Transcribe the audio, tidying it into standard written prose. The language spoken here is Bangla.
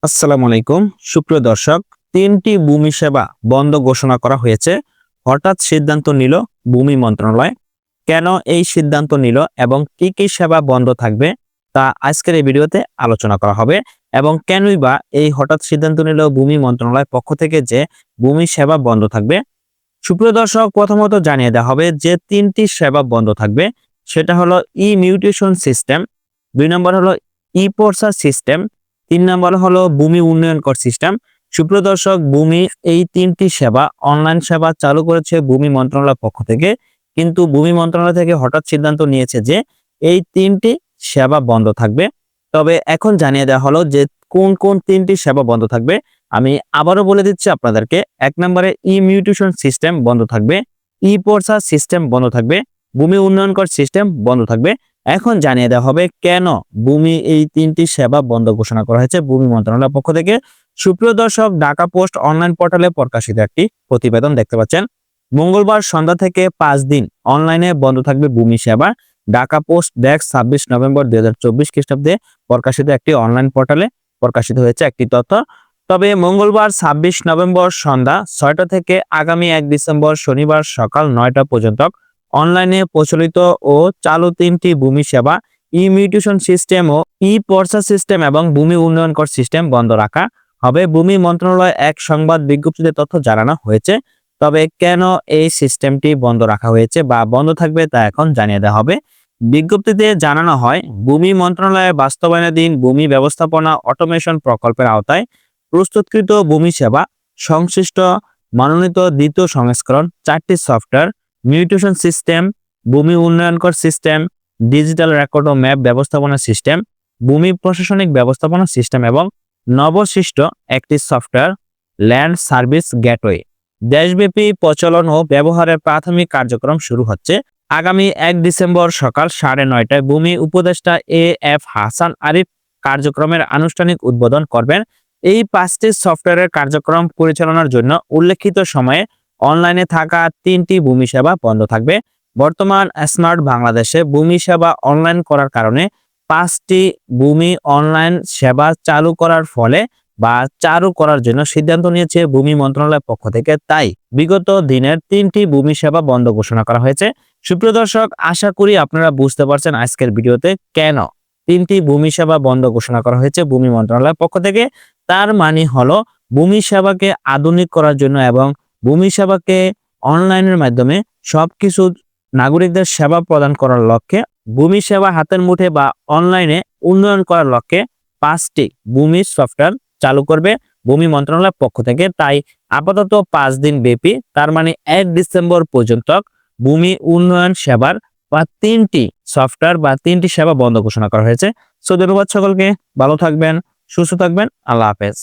আসসালামু আলাইকুম সুপ্রিয় দর্শক, তিনটি ভূমি সেবা বন্ধ ঘোষণা করা হয়েছে। হঠাৎ সিদ্ধান্ত নিল ভূমি মন্ত্রণালয়। কেন এই সিদ্ধান্ত নিল এবং কি কি সেবা বন্ধ থাকবে তা আজকের এই ভিডিওতে আলোচনা করা হবে। এবং কেনই বা এই হঠাৎ সিদ্ধান্ত নিল ভূমি মন্ত্রণালয় পক্ষ থেকে যে ভূমি সেবা বন্ধ থাকবে। সুপ্রিয় দর্শক, প্রথমত জানিয়ে দেওয়া হবে যে তিনটি সেবা বন্ধ থাকবে। সেটা হলো ই মিউটেশন সিস্টেম, 2 নম্বর হলো ই পর্সা সিস্টেম, 3 নম্বর হলো ভূমি উন্নয়ন কর সিস্টেম। সুপ্রিয় দর্শক, ভূমি এই তিনটি সেবা অনলাইন সেবা চালু করেছে ভূমি মন্ত্রণালয়ের পক্ষ থেকে, কিন্তু ভূমি মন্ত্রণালয় থেকে হঠাৎ সিদ্ধান্ত নিয়েছে যে এই তিনটি সেবা বন্ধ থাকবে। তবে এখন জানিয়ে দেওয়া হলো যে কোন কোন তিনটি সেবা বন্ধ থাকবে। আমি আবারও বলে দিচ্ছি আপনাদেরকে। 1 নম্বরে ই মিউটেশন সিস্টেম বন্ধ থাকবে, ই পর্সা সিস্টেম বন্ধ থাকবে, ভূমি উন্নয়ন কর সিস্টেম বন্ধ থাকবে। এখন জানিয়ে দেওয়া হবে কেন ভূমি এই তিনটি সেবা বন্ধ ঘোষণা করা হয়েছে ভূমি মন্ত্রণালয়ের পক্ষ থেকে। সুপ্রিয় দর্শক, ঢাকা পোস্ট অনলাইন পোর্টালে প্রকাশিত একটি প্রতিবেদন দেখতে পাচ্ছেন। মঙ্গলবার সন্ধ্যা থেকে 5 দিন অনলাইনে বন্ধ থাকবে ভূমি সেবা। ঢাকা পোস্ট ডেস্ক 26 নভেম্বর 2024 খ্রিস্টাব্দে প্রকাশিত একটি অনলাইন পোর্টালে প্রকাশিত হয়েছে একটি তথ্য। তবে মঙ্গলবার 26 নভেম্বর সন্ধ্যা 6টা থেকে আগামী 1 ডিসেম্বর শনিবার সকাল 9টা পর্যন্ত অনলাইনে প্রচলিত ও চালু তিনটি ভূমি সেবা ই মিউটেশন সিস্টেম ও ই পর্সা সিস্টেম এবং ভূমি উন্নয়ন কর সিস্টেম বন্ধ রাখা হবে। ভূমি মন্ত্রণালয় এক সংবাদ বিজ্ঞপ্তিতে তথ্য জানানো হয়েছে। তবে কেন এই সিস্টেমটি বন্ধ রাখা হয়েছে বা বন্ধ থাকবে তা এখন জানিয়ে দেওয়া হবে। বিজ্ঞপ্তিতে জানানো হয়, ভূমি মন্ত্রণালয়ের বাস্তবায়নাধীন ভূমি ব্যবস্থাপনা অটোমেশন প্রকল্পের আওতায় প্রস্তুতকৃত ভূমি সেবা সংশ্লিষ্ট মনোনীত দ্বিতীয় সংস্করণ 4টি সফটওয়্যার মিউটেশন সিস্টেম, ভূমি উন্নয়ন কর সিস্টেম, ডিজিটাল রেকর্ড ও ম্যাপ ব্যবস্থাপনা সিস্টেম, ভূমি প্রশাসনিক ব্যবস্থাপনা সিস্টেম এবং নবসৃষ্ট একটি সফটওয়্যার ল্যান্ড সার্ভিস গেটওয়ে দেশব্যাপী প্রচলন ও ব্যবহারের প্রাথমিক কার্যক্রম শুরু হচ্ছে। আগামী 1 ডিসেম্বর সকাল 9:30টায় ভূমি উপদেষ্টা এ.এফ. হাসান আরিফ কার্যক্রমের আনুষ্ঠানিক উদ্বোধন করবেন। এই 5টি সফটওয়্যারের কার্যক্রম পরিচালনার জন্য উল্লেখিত সময়ে অনলাইনে থাকা 3টি ভূমি সেবা বন্ধ থাকবে। বর্তমান স্মার্ট বাংলাদেশে ভূমি সেবা অনলাইন করার কারণে 5টি ভূমি অনলাইন সেবা চালু করার ফলে বা চালু করার জন্য সিদ্ধান্ত নিয়েছে ভূমি মন্ত্রণালয়ের পক্ষ থেকে। তাই বিগত দিনের 3টি ভূমি সেবা বন্ধ ঘোষণা করা হয়েছে। সুপ্রিয় দর্শক, আশা করি আপনারা বুঝতে পারছেন আজকের ভিডিওতে কেন 3টি ভূমি সেবা বন্ধ ঘোষণা করা হয়েছে ভূমি মন্ত্রণালয়ের পক্ষ থেকে। তার মানে হলো ভূমি সেবাকে আধুনিক করার জন্য এবং ভূমি সেবাকে অনলাইনের মাধ্যমে সবকিছু নাগরিকদের সেবা প্রদান করার লক্ষ্যে ভূমি সেবা হাতের মুঠে বা অনলাইনে উন্নয়ন করার লক্ষ্যে 5টি ভূমি সফটওয়্যার চালু করবে ভূমি মন্ত্রণালয়ের পক্ষ থেকে। তাই আপাতত 5 দিন ব্যাপী, তার মানে 1 ডিসেম্বর পর্যন্ত ভূমি উন্নয়ন সেবার বা 3টি সফটওয়্যার বা 3টি সেবা বন্ধ ঘোষণা করা হয়েছে। ধন্যবাদ সকলকে, ভালো থাকবেন, সুস্থ থাকবেন, আল্লাহ হাফেজ।